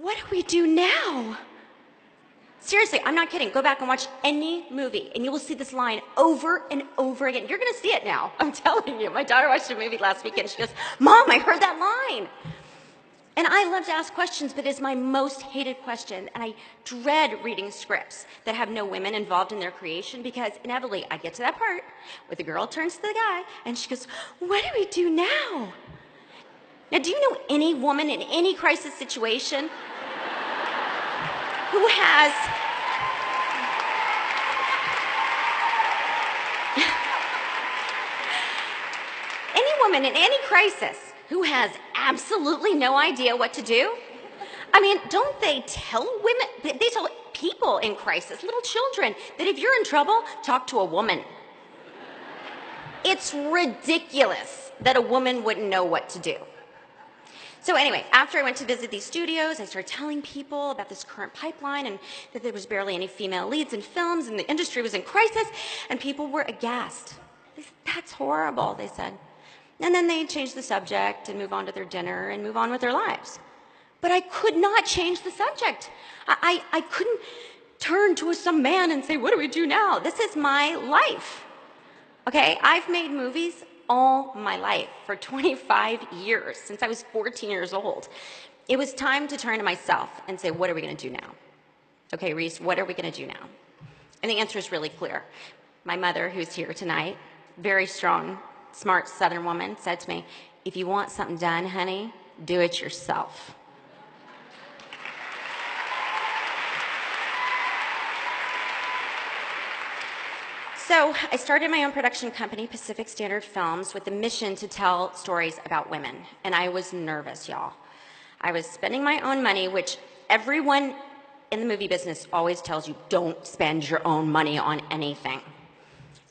what do we do now? Seriously, I'm not kidding. Go back and watch any movie, and you will see this line over and over again. You're going to see it now. I'm telling you. My daughter watched a movie last weekend. She goes, Mom, I heard that line. And I love to ask questions, but it's my most hated question. And I dread reading scripts that have no women involved in their creation, because inevitably I get to that part where the girl turns to the guy and she goes, what do we do now? Now, do you know any woman in any crisis situation who has any woman in any crisis who has absolutely no idea what to do? I mean, don't they tell women, they tell people in crisis, little children, that if you're in trouble, talk to a woman. It's ridiculous that a woman wouldn't know what to do. So anyway, after I went to visit these studios, I started telling people about this current pipeline and that there was barely any female leads in films and the industry was in crisis, and people were aghast. They said, that's horrible, they said. And then they change the subject and move on to their dinner and move on with their lives. But I could not change the subject. I couldn't turn to some man and say, what do we do now? This is my life. Okay, I've made movies all my life for 25 years, since I was 14 years old. It was time to turn to myself and say, what are we going to do now? Okay, Reese, what are we going to do now? And the answer is really clear. My mother, who's here tonight, very strong, smart Southern woman, said to me, if you want something done, honey, do it yourself. So I started my own production company, Pacific Standard Films, with the mission to tell stories about women. And I was nervous, y'all. I was spending my own money, which everyone in the movie business always tells you, don't spend your own money on anything.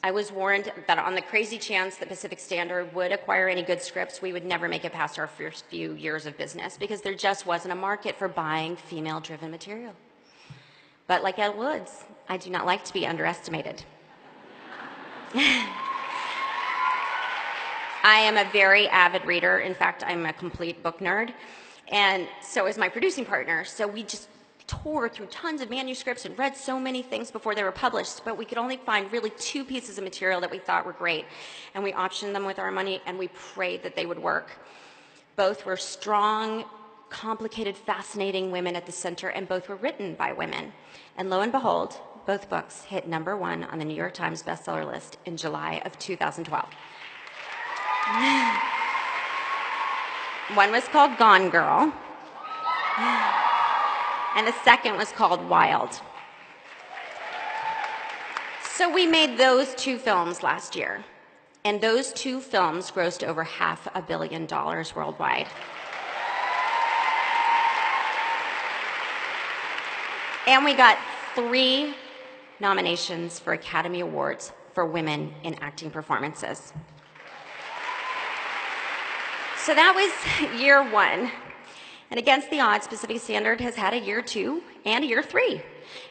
I was warned that on the crazy chance that Pacific Standard would acquire any good scripts, we would never make it past our first few years of business, because there just wasn't a market for buying female-driven material. But like Elle Woods, I do not like to be underestimated. I am a very avid reader. In fact, I'm a complete book nerd. And so is my producing partner. So we just tore through tons of manuscripts and read so many things before they were published, but we could only find really 2 pieces of material that we thought were great. And we optioned them with our money, and we prayed that they would work. Both were strong, complicated, fascinating women at the center, and both were written by women. And lo and behold, both books hit #1 on the New York Times bestseller list in July of 2012. One was called Gone Girl, and the second was called Wild. So we made those 2 films last year, and those 2 films grossed over $500 million worldwide. And we got 3 nominations for Academy Awards for women in acting performances. So that was year 1. And against the odds, Pacific Standard has had a year 2 and a year 3.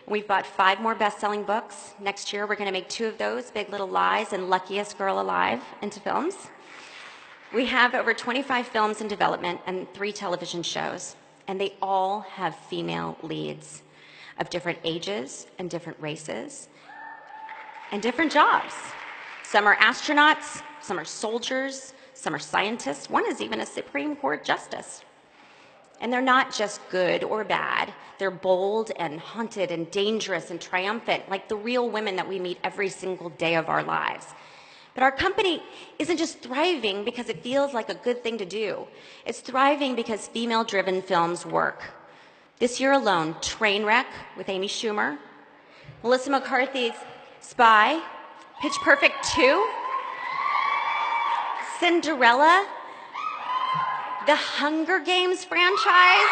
We've bought 5 more best-selling books. Next year, we're going to make 2 of those, Big Little Lies and Luckiest Girl Alive, into films. We have over 25 films in development and 3 television shows, and they all have female leads of different ages and different races and different jobs. Some are astronauts, some are soldiers, some are scientists. One is even a Supreme Court justice. And they're not just good or bad. They're bold and haunted and dangerous and triumphant, like the real women that we meet every single day of our lives. But our company isn't just thriving because it feels like a good thing to do. It's thriving because female-driven films work. This year alone, Trainwreck with Amy Schumer, Melissa McCarthy's Spy, Pitch Perfect 2, Cinderella, the Hunger Games franchise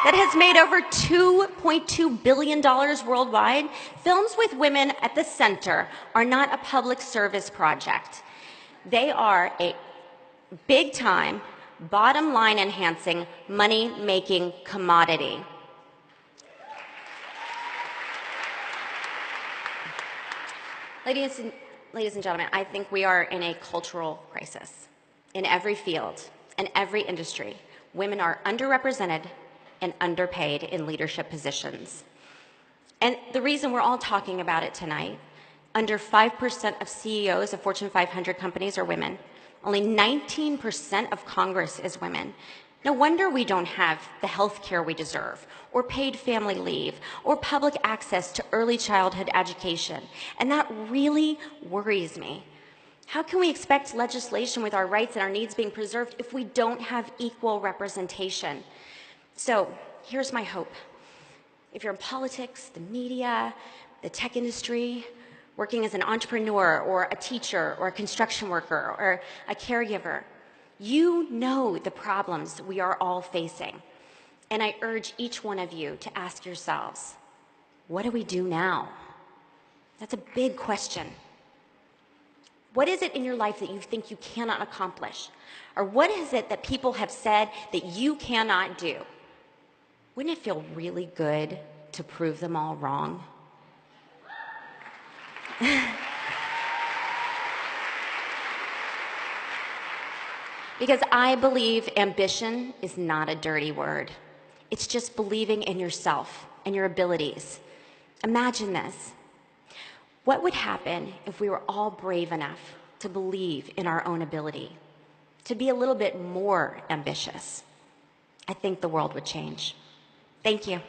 that has made over $2.2 billion worldwide. Films with women at the center are not a public service project. They are a big-time, bottom-line enhancing, money-making commodity. Ladies and gentlemen, I think we are in a cultural crisis. In every field and every industry, women are underrepresented and underpaid in leadership positions. And the reason we're all talking about it tonight, under 5% of CEOs of Fortune 500 companies are women. Only 19% of Congress is women. No wonder we don't have the health care we deserve, or paid family leave, or public access to early childhood education. And that really worries me. How can we expect legislation with our rights and our needs being preserved if we don't have equal representation? So here's my hope. If you're in politics, the media, the tech industry, working as an entrepreneur or a teacher or a construction worker or a caregiver, you know the problems we are all facing. And I urge each one of you to ask yourselves, what do we do now? That's a big question. What is it in your life that you think you cannot accomplish? Or what is it that people have said that you cannot do? Wouldn't it feel really good to prove them all wrong? Because I believe ambition is not a dirty word. It's just believing in yourself and your abilities. Imagine this. What would happen if we were all brave enough to believe in our own ability, to be a little bit more ambitious? I think the world would change. Thank you.